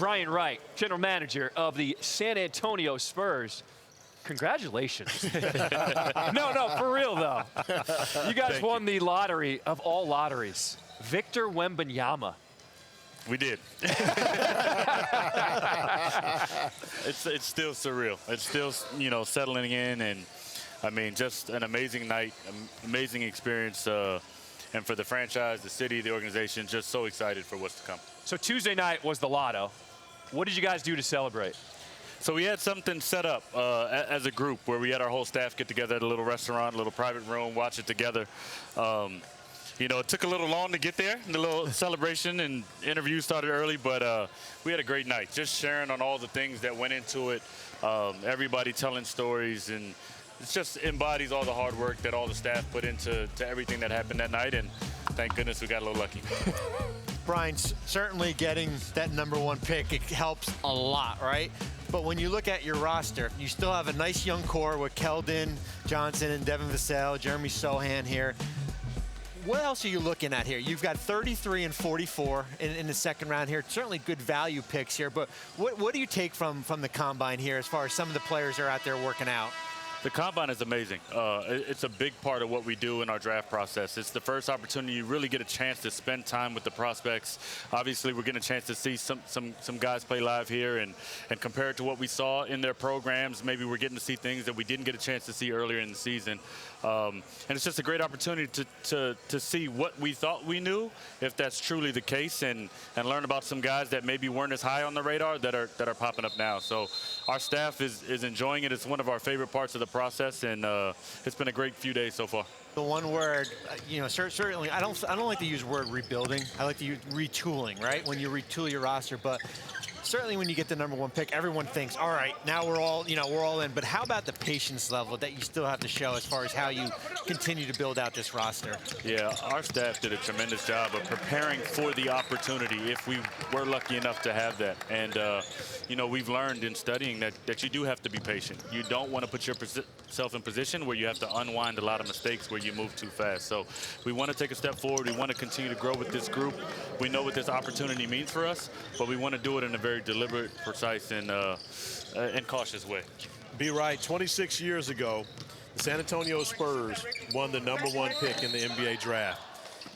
Brian Wright, general manager of the San Antonio Spurs. Congratulations. No, for real, though. You guys won the lottery of all lotteries. Victor Wembanyama. We did. It's still surreal. It's still, settling in. And, I mean, just an amazing night, amazing experience. And for the franchise, the city, the organization, just so excited for what's to come. So Tuesday night was the lotto. What did you guys do to celebrate? So we had something set up as a group where we had our whole staff get together at a little restaurant, a little private room, watch it together. It took a little long to get there. The little celebration and interview started early, but we had a great night. Just sharing on all the things that went into it. Everybody telling stories, and it just embodies all the hard work that all the staff put into everything that happened that night. And thank goodness we got a little lucky. Brian, certainly getting that #1 pick, it helps a lot, right? But when you look at your roster, you still have a nice young core with Keldon Johnson and Devin Vassell, Jeremy Sohan here. What else are you looking at here? You've got 33 and 44 in the second round here. Certainly good value picks here, but what do you take from the combine here as far as some of the players that are out there working out? The combine is amazing. It's a big part of what we do in our draft process. It's the first opportunity you really get a chance to spend time with the prospects. Obviously, we're getting a chance to see some guys play live here, and compared to what we saw in their programs, maybe we're getting to see things that we didn't get a chance to see earlier in the season. And it's just a great opportunity to see what we thought we knew, if that's truly the case, and learn about some guys that maybe weren't as high on the radar that are popping up now. So our staff is enjoying it. It's one of our favorite parts of the process, and it's been a great few days so far. The one word, certainly, I don't like to use the word rebuilding. I like to use retooling, right? When you retool your roster, but certainly when you get the #1 pick, everyone thinks, all right, now we're all in. But how about the patience level that you still have to show as far as how you continue to build out this roster? Yeah, our staff did a tremendous job of preparing for the opportunity if we were lucky enough to have that. And, we've learned in studying that you do have to be patient. You don't want to put yourself in position where you have to unwind a lot of mistakes where you move too fast. So we want to take a step forward. We want to continue to grow with this group. We know what this opportunity means for us, but we want to do it in a very deliberate, precise, and cautious way. Be right. 26 years ago, the San Antonio Spurs won the #1 pick in the NBA draft.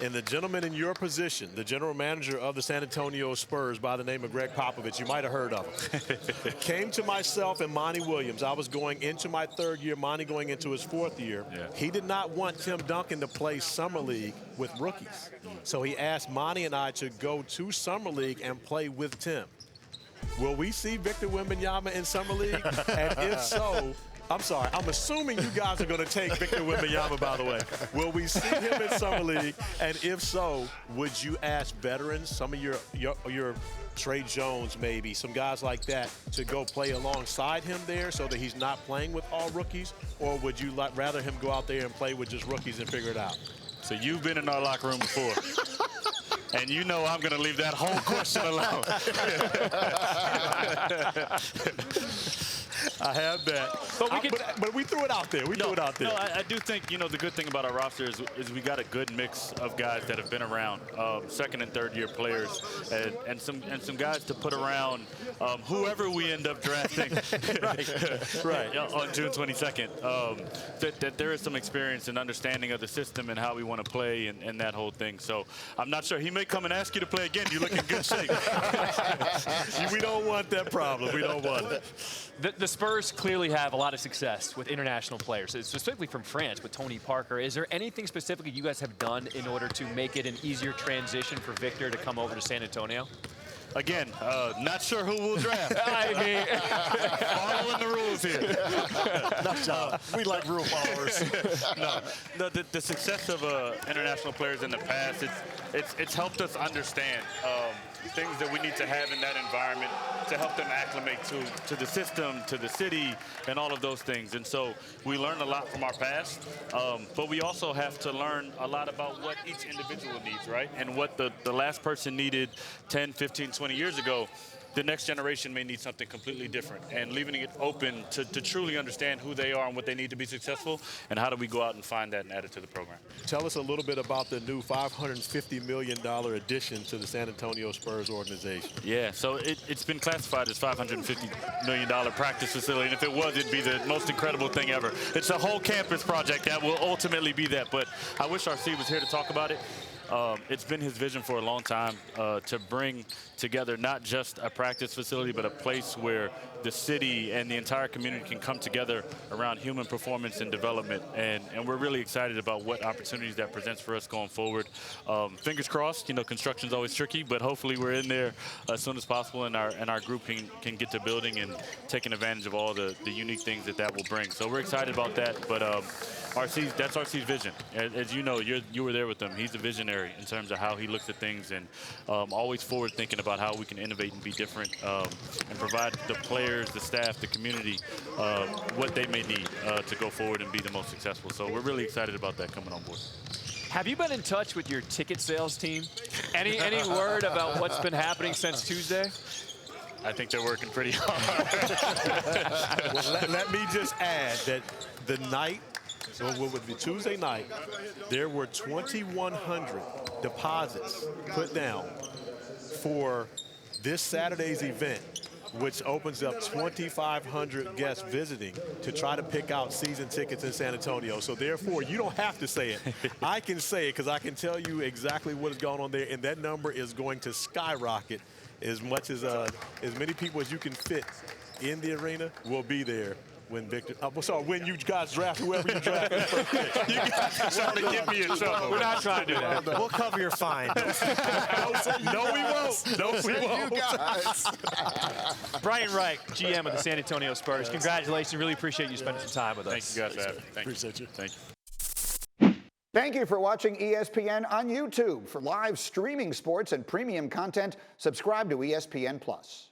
And the gentleman in your position, the general manager of the San Antonio Spurs by the name of Greg Popovich, you might have heard of him, came to myself and Monty Williams. I was going into my 3rd year, Monty going into his 4th year. Yeah. He did not want Tim Duncan to play Summer League with rookies. So he asked Monty and I to go to Summer League and play with Tim. Will we see Victor Wembanyama in Summer League? And if so, I'm sorry, I'm assuming you guys are going to take Victor Wembanyama, by the way. Will we see him in Summer League? And if so, would you ask veterans, some of your Trey Jones maybe, some guys like that, to go play alongside him there so that he's not playing with all rookies? Or would you rather him go out there and play with just rookies and figure it out? So you've been in our locker room before. And you know I'm going to leave that whole question alone. I have that. But we threw it out there. We threw it out there. No, I do think, the good thing about our roster is we got a good mix of guys that have been around, 2nd and 3rd year players, and some guys to put around whoever we end up drafting right. On June 22nd. That there is some experience and understanding of the system and how we want to play and that whole thing. So I'm not sure. He may come and ask you to play again. You look in good shape. We don't want that problem. We don't want it. The Spurs clearly have a lot of success with international players, specifically from France with Tony Parker. Is there anything specifically you guys have done in order to make it an easier transition for Victor to come over to San Antonio? Again, not sure who will draft. I mean, following the rules here. We like rule followers. No, the success of international players in the past, it's helped us understand things that we need to have in that environment to help them acclimate to the system, to the city, and all of those things. And so we learned a lot from our past, but we also have to learn a lot about what each individual needs, right? And what the last person needed 10, 15, 20 years ago the next generation may need something completely different, and leaving it open to truly understand who they are and what they need to be successful, and how do we go out and find that and add it to the program. Tell us a little bit about the new $550 million addition to the San Antonio Spurs organization. Yeah, so it's been classified as $550 million practice facility, and if it was, it'd be the most incredible thing ever. It's a whole campus project that will ultimately be that, but I wish RC was here to talk about it. It's been his vision for a long time to bring together not just a practice facility, but a place where the city and the entire community can come together around human performance and development. And we're really excited about what opportunities that presents for us going forward. Fingers crossed, you know, construction's always tricky, but hopefully we're in there as soon as possible, and our group can get to building and taking advantage of all the unique things that will bring. So we're excited about that, but that's RC's vision. As you know, you were there with him. He's a visionary in terms of how he looks at things, and always forward thinking about how we can innovate and be different, and provide the players, the staff, the community what they may need to go forward and be the most successful. So we're really excited about that coming on board. Have you been in touch with your ticket sales team? Any word about what's been happening since Tuesday? I think they're working pretty hard. Well, let me just add that the night, so it would be Tuesday night, there were 2,100 deposits put down for this Saturday's event, which opens up 2,500 guests visiting to try to pick out season tickets in San Antonio. So therefore, you don't have to say it. I can say it because I can tell you exactly what is going on there, and that number is going to skyrocket as much as many people as you can fit in the arena will be there when when you guys draft whoever you draft. You guys are trying to get me in trouble. We're not trying to do that. We'll cover your fine. No, we won't. No, we won't. Brian Wright, GM of the San Antonio Spurs. Congratulations. Really appreciate you spending some time with us. Thank you guys for having me. Appreciate you. Thank you. Thank you for watching ESPN on YouTube. For live streaming sports and premium content, subscribe to ESPN+.